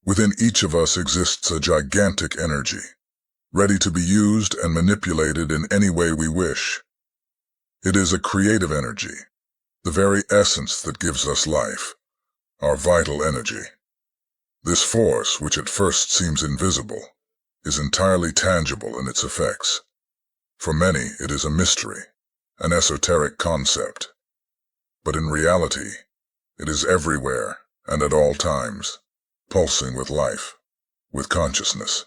Within each of us exists a gigantic energy, ready to be used and manipulated in any way we wish. It is a creative energy, the very essence that gives us life, our vital energy. This force, which at first seems invisible, is entirely tangible in its effects. For many, it is a mystery, an esoteric concept. But in reality, it is everywhere and at all times, pulsing with life, with consciousness.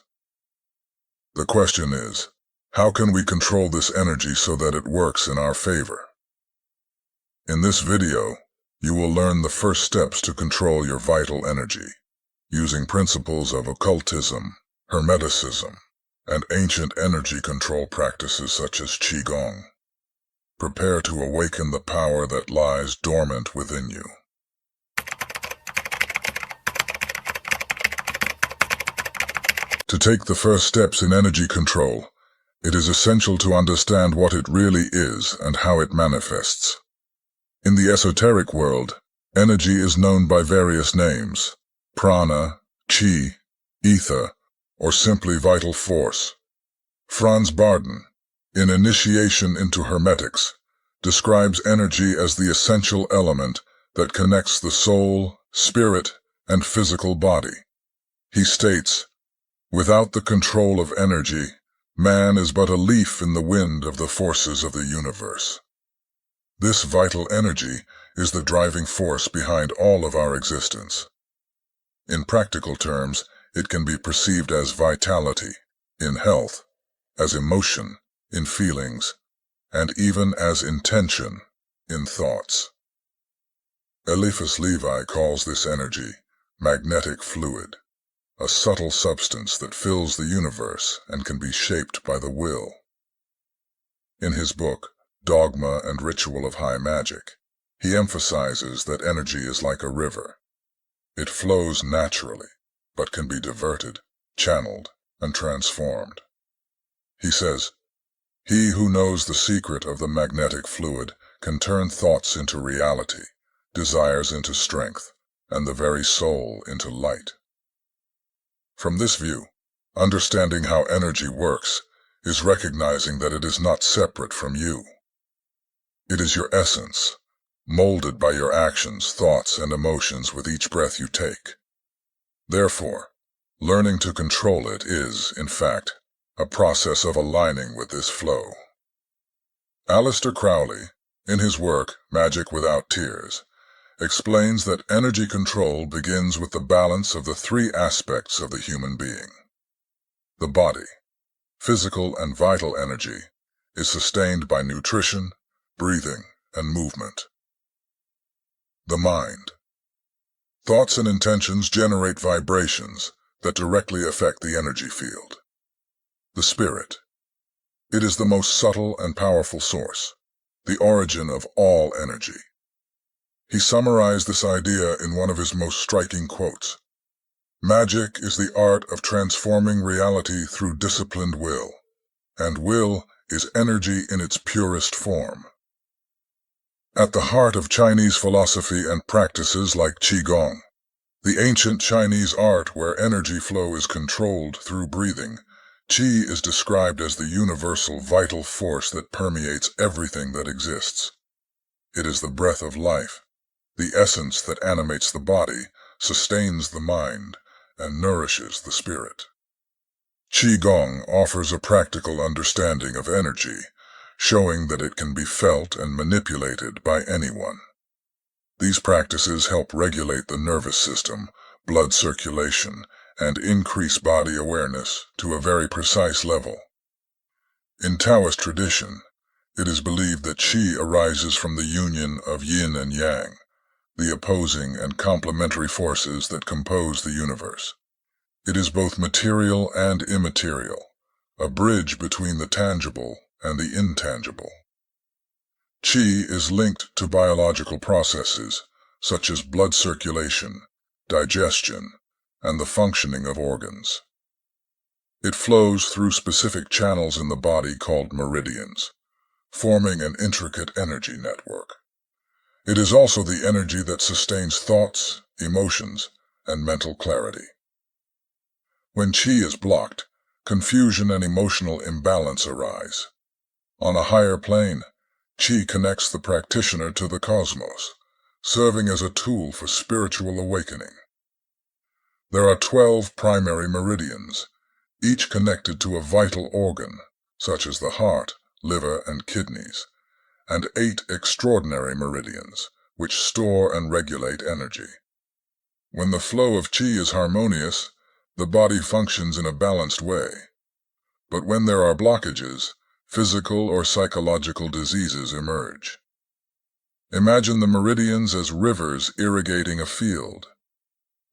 The question is, how can we control this energy so that it works in our favor? In this video, you will learn the first steps to control your vital energy, using principles of occultism, hermeticism, and ancient energy control practices such as Qigong. Prepare to awaken the power that lies dormant within you. To take the first steps in energy control, it is essential to understand what it really is and how it manifests. In the esoteric world, energy is known by various names: prana, chi, ether, or simply vital force. Franz Bardon, in Initiation into Hermetics, describes energy as the essential element that connects the soul, spirit, and physical body. He states, "Without the control of energy, man is but a leaf in the wind of the forces of the universe." This vital energy is the driving force behind all of our existence. In practical terms, it can be perceived as vitality, in health, as emotion, in feelings, and even as intention, in thoughts. Eliphas Levi calls this energy magnetic fluid, a subtle substance that fills the universe and can be shaped by the will. In his book, Dogma and Ritual of High Magic, he emphasizes that energy is like a river. It flows naturally, but can be diverted, channeled, and transformed. He says, "He who knows the secret of the magnetic fluid can turn thoughts into reality, desires into strength, and the very soul into light." From this view, understanding how energy works is recognizing that it is not separate from you. It is your essence, molded by your actions, thoughts, and emotions with each breath you take. Therefore, learning to control it is, in fact, a process of aligning with this flow. Aleister Crowley, in his work Magic Without Tears, explains that energy control begins with the balance of the three aspects of the human being. The body, physical and vital energy, is sustained by nutrition, breathing, and movement. The mind. Thoughts and intentions generate vibrations that directly affect the energy field. The spirit. It is the most subtle and powerful source, the origin of all energy. He summarized this idea in one of his most striking quotes: "Magic is the art of transforming reality through disciplined will, and will is energy in its purest form." At the heart of Chinese philosophy and practices like Qigong, the ancient Chinese art where energy flow is controlled through breathing, Qi is described as the universal vital force that permeates everything that exists. It is the breath of life, the essence that animates the body, sustains the mind, and nourishes the spirit. Qigong offers a practical understanding of energy, showing that it can be felt and manipulated by anyone. These practices help regulate the nervous system, blood circulation, and increase body awareness to a very precise level. In Taoist tradition, it is believed that Qi arises from the union of yin and yang, the opposing and complementary forces that compose the universe. It is both material and immaterial, a bridge between the tangible and the intangible. Qi is linked to biological processes, such as blood circulation, digestion, and the functioning of organs. It flows through specific channels in the body called meridians, forming an intricate energy network. It is also the energy that sustains thoughts, emotions, and mental clarity. When qi is blocked, confusion and emotional imbalance arise. On a higher plane, qi connects the practitioner to the cosmos, serving as a tool for spiritual awakening. There are 12 primary meridians, each connected to a vital organ, such as the heart, liver, and kidneys, and 8 extraordinary meridians, which store and regulate energy. When the flow of qi is harmonious, the body functions in a balanced way. But when there are blockages, physical or psychological diseases emerge. Imagine the meridians as rivers irrigating a field.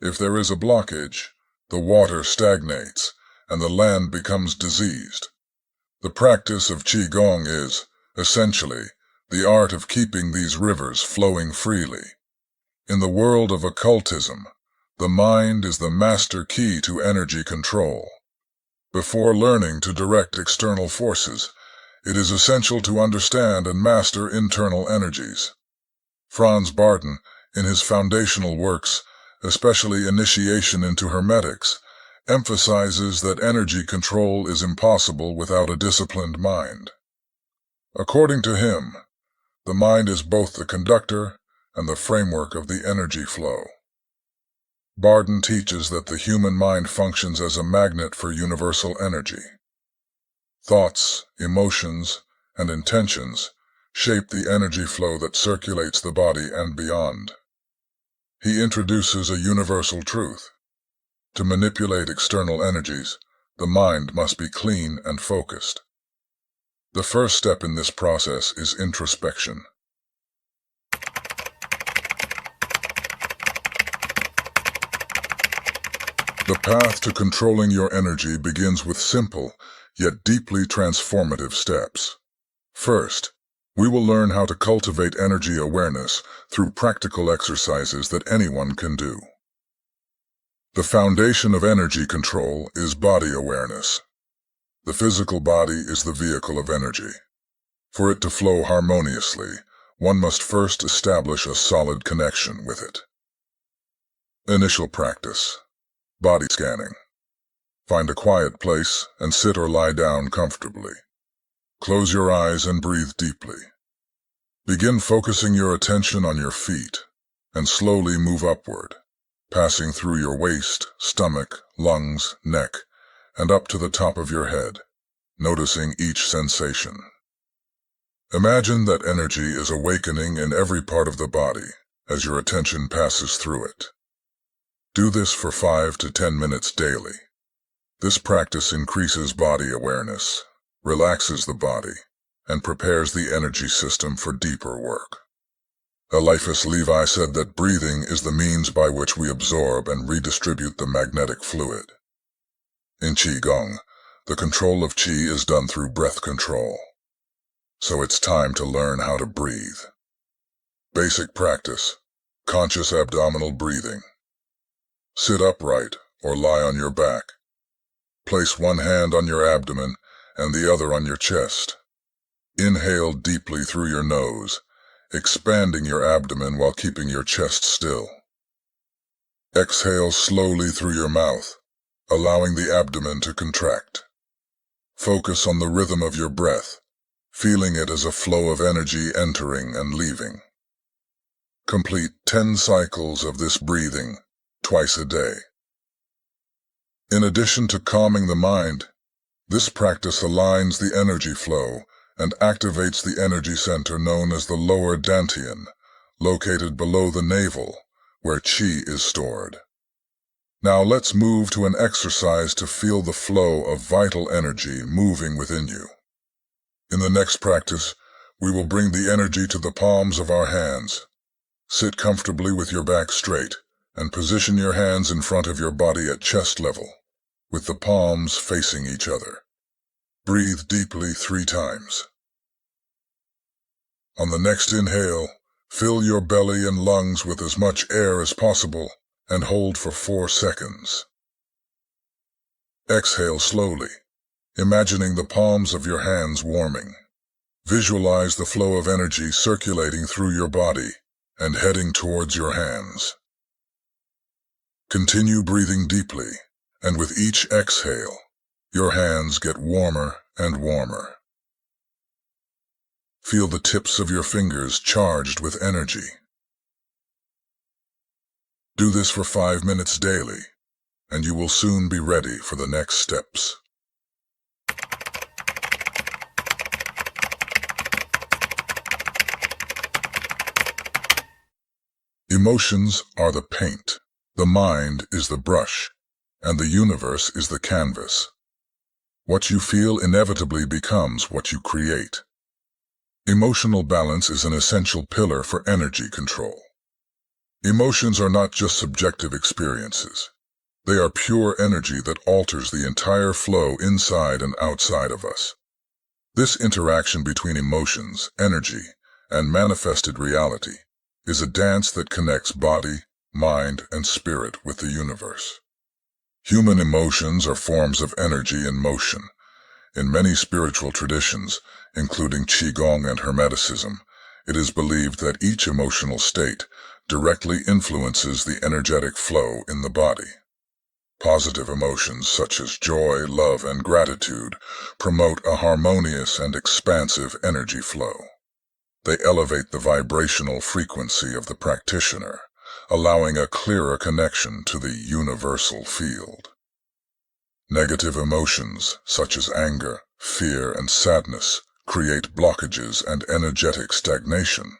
If there is a blockage, the water stagnates and the land becomes diseased. The practice of Qigong is, essentially, the art of keeping these rivers flowing freely. In the world of occultism, the mind is the master key to energy control. Before learning to direct external forces, it is essential to understand and master internal energies. Franz Barton, in his foundational works, especially Initiation into Hermetics, emphasizes that energy control is impossible without a disciplined mind. According to him, the mind is both the conductor and the framework of the energy flow. Barton teaches that the human mind functions as a magnet for universal energy. Thoughts, emotions, and intentions shape the energy flow that circulates the body and beyond. He introduces a universal truth. To manipulate external energies, the mind must be clean and focused. The first step in this process is introspection. The path to controlling your energy begins with simple, yet deeply transformative steps. First, we will learn how to cultivate energy awareness through practical exercises that anyone can do. The foundation of energy control is body awareness. The physical body is the vehicle of energy. For it to flow harmoniously, one must first establish a solid connection with it. Initial practice. Body scanning. Find a quiet place and sit or lie down comfortably. Close your eyes and breathe deeply. Begin focusing your attention on your feet and slowly move upward, passing through your waist, stomach, lungs, neck, and up to the top of your head, noticing each sensation. Imagine that energy is awakening in every part of the body as your attention passes through it. Do this for 5 to 10 minutes daily. This practice increases body awareness, relaxes the body, and prepares the energy system for deeper work. Eliphas Levi said that breathing is the means by which we absorb and redistribute the magnetic fluid. In Qigong, the control of Qi is done through breath control. So it's time to learn how to breathe. Basic practice: conscious abdominal breathing. Sit upright or lie on your back. Place one hand on your abdomen and the other on your chest. Inhale deeply through your nose, expanding your abdomen while keeping your chest still. Exhale slowly through your mouth, allowing the abdomen to contract. Focus on the rhythm of your breath, feeling it as a flow of energy entering and leaving. Complete 10 cycles of this breathing, twice a day. In addition to calming the mind, this practice aligns the energy flow and activates the energy center known as the lower dantian, located below the navel, where Qi is stored. Now let's move to an exercise to feel the flow of vital energy moving within you. In the next practice, we will bring the energy to the palms of our hands. Sit comfortably with your back straight and position your hands in front of your body at chest level, with the palms facing each other. Breathe deeply 3 times. On the next inhale, fill your belly and lungs with as much air as possible and hold for 4 seconds. Exhale slowly, imagining the palms of your hands warming. Visualize the flow of energy circulating through your body and heading towards your hands. Continue breathing deeply And with each exhale, your hands get warmer and warmer. Feel the tips of your fingers charged with energy. Do this for 5 minutes daily, and you will soon be ready for the next steps. Emotions are the paint, the mind is the brush, and the universe is the canvas. What you feel inevitably becomes what you create. Emotional balance is an essential pillar for energy control. Emotions are not just subjective experiences. They are pure energy that alters the entire flow inside and outside of us. This interaction between emotions, energy, and manifested reality is a dance that connects body, mind, and spirit with the universe. Human emotions are forms of energy in motion. In many spiritual traditions, including Qigong and Hermeticism, it is believed that each emotional state directly influences the energetic flow in the body. Positive emotions such as joy, love, and gratitude promote a harmonious and expansive energy flow. They elevate the vibrational frequency of the practitioner, allowing a clearer connection to the universal field. Negative emotions, such as anger, fear, and sadness, create blockages and energetic stagnation,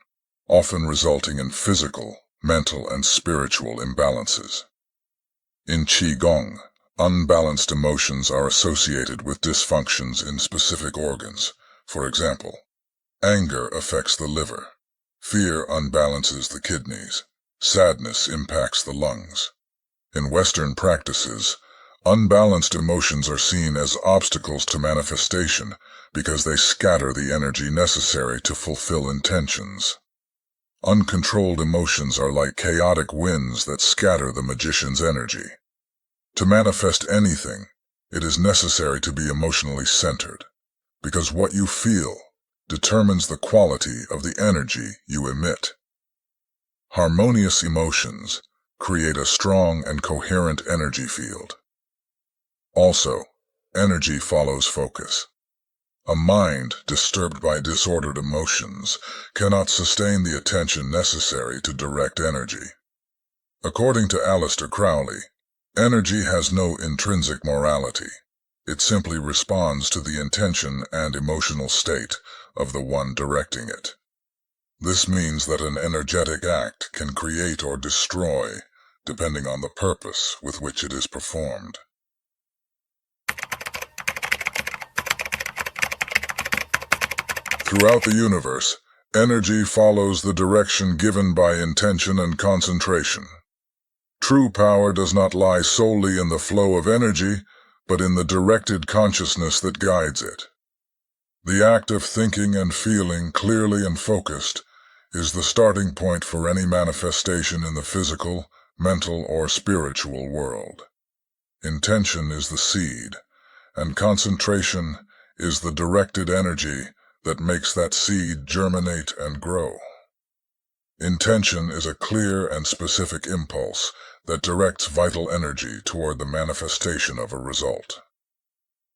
often resulting in physical, mental, and spiritual imbalances. In Qigong, unbalanced emotions are associated with dysfunctions in specific organs. For example, anger affects the liver, fear unbalances the kidneys, sadness impacts the lungs. In Western practices, unbalanced emotions are seen as obstacles to manifestation because they scatter the energy necessary to fulfill intentions. Uncontrolled emotions are like chaotic winds that scatter the magician's energy. To manifest anything, it is necessary to be emotionally centered, because what you feel determines the quality of the energy you emit. Harmonious emotions create a strong and coherent energy field. Also, energy follows focus. A mind disturbed by disordered emotions cannot sustain the attention necessary to direct energy. According to Aleister Crowley, energy has no intrinsic morality. It simply responds to the intention and emotional state of the one directing it. This means that an energetic act can create or destroy, depending on the purpose with which it is performed. Throughout the universe, energy follows the direction given by intention and concentration. True power does not lie solely in the flow of energy, but in the directed consciousness that guides it. The act of thinking and feeling clearly and focused is the starting point for any manifestation in the physical, mental, or spiritual world. Intention is the seed, and concentration is the directed energy that makes that seed germinate and grow. Intention is a clear and specific impulse that directs vital energy toward the manifestation of a result.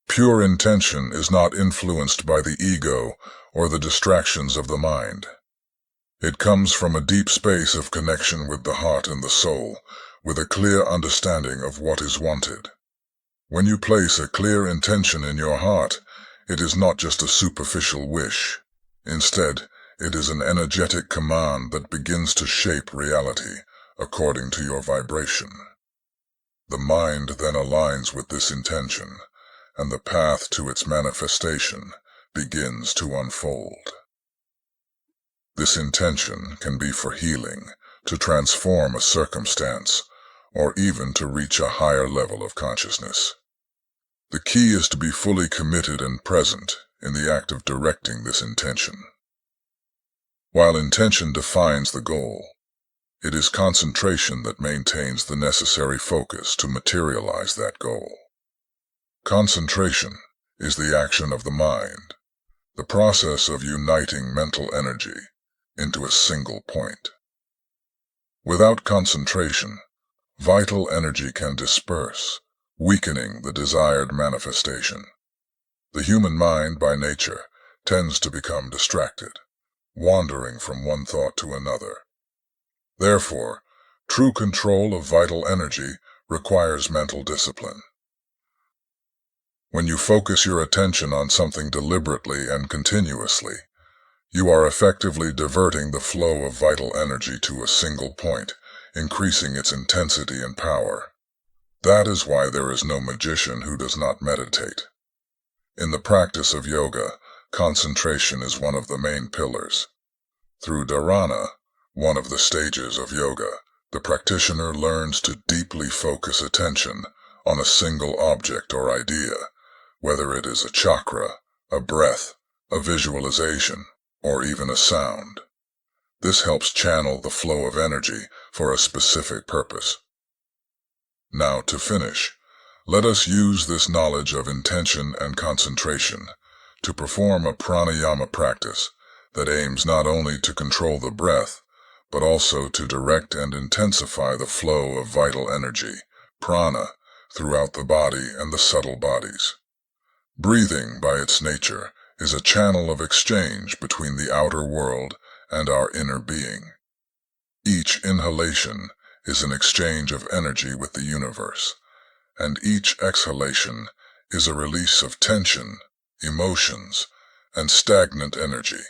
Pure intention is not influenced by the ego or the distractions of the mind. It comes from a deep space of connection with the heart and the soul, with a clear understanding of what is wanted. When you place a clear intention in your heart, it is not just a superficial wish. Instead, it is an energetic command that begins to shape reality according to your vibration. The mind then aligns with this intention, and the path to its manifestation begins to unfold. This intention can be for healing, to transform a circumstance, or even to reach a higher level of consciousness. The key is to be fully committed and present in the act of directing this intention. While intention defines the goal, it is concentration that maintains the necessary focus to materialize that goal. Concentration is the action of the mind, the process of uniting mental energy into a single point. Without concentration, vital energy can disperse, weakening the desired manifestation. The human mind, by nature, tends to become distracted, wandering from one thought to another. Therefore, true control of vital energy requires mental discipline. When you focus your attention on something deliberately and continuously, you are effectively diverting the flow of vital energy to a single point, increasing its intensity and power. That is why there is no magician who does not meditate. In the practice of yoga, concentration is one of the main pillars. Through dharana, one of the stages of yoga, the practitioner learns to deeply focus attention on a single object or idea, whether it is a chakra, a breath, a visualization, or even a sound. This helps channel the flow of energy for a specific purpose. Now, to finish, let us use this knowledge of intention and concentration to perform a pranayama practice that aims not only to control the breath, but also to direct and intensify the flow of vital energy, prana, throughout the body and the subtle bodies. Breathing, by its nature, is a channel of exchange between the outer world and our inner being. Each inhalation is an exchange of energy with the universe, and each exhalation is a release of tension, emotions, and stagnant energy.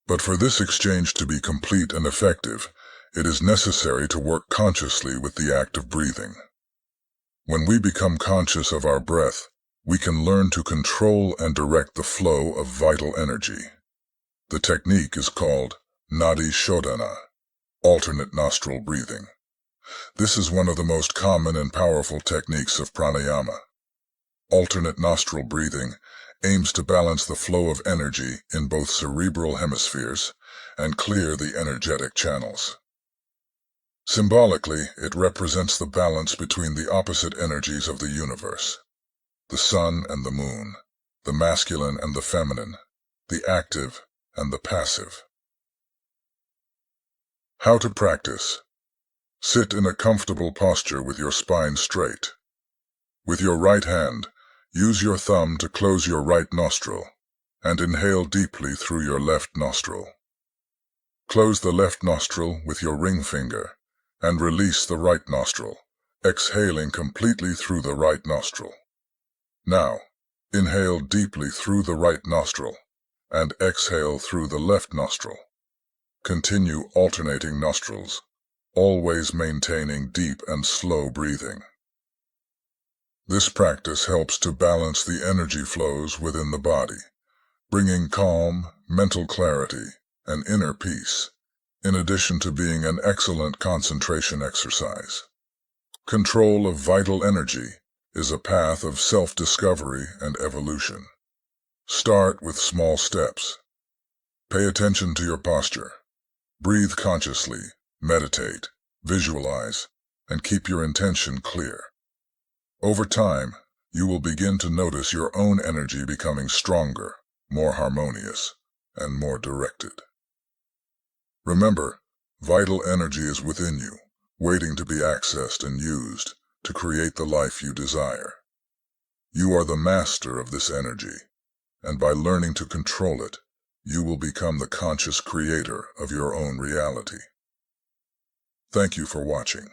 But for this exchange to be complete and effective, it is necessary to work consciously with the act of breathing. When we become conscious of our breath, we can learn to control and direct the flow of vital energy. The technique is called Nadi Shodhana, alternate nostril breathing. This is one of the most common and powerful techniques of pranayama. Alternate nostril breathing aims to balance the flow of energy in both cerebral hemispheres and clear the energetic channels. Symbolically, it represents the balance between the opposite energies of the universe, the sun and the moon, the masculine and the feminine, the active and the passive. How to practice? Sit in a comfortable posture with your spine straight. With your right hand, use your thumb to close your right nostril and inhale deeply through your left nostril. Close the left nostril with your ring finger and release the right nostril, exhaling completely through the right nostril. Now, inhale deeply through the right nostril and exhale through the left nostril. Continue alternating nostrils, always maintaining deep and slow breathing. This practice helps to balance the energy flows within the body, bringing calm, mental clarity, and inner peace, in addition to being an excellent concentration exercise. Control of vital energy is a path of self-discovery and evolution. Start with small steps. Pay attention to your posture. Breathe consciously, meditate, visualize, and keep your intention clear. Over time, you will begin to notice your own energy becoming stronger, more harmonious, and more directed. Remember, vital energy is within you, waiting to be accessed and used to create the life you desire. You are the master of this energy, and by learning to control it, you will become the conscious creator of your own reality. Thank you for watching.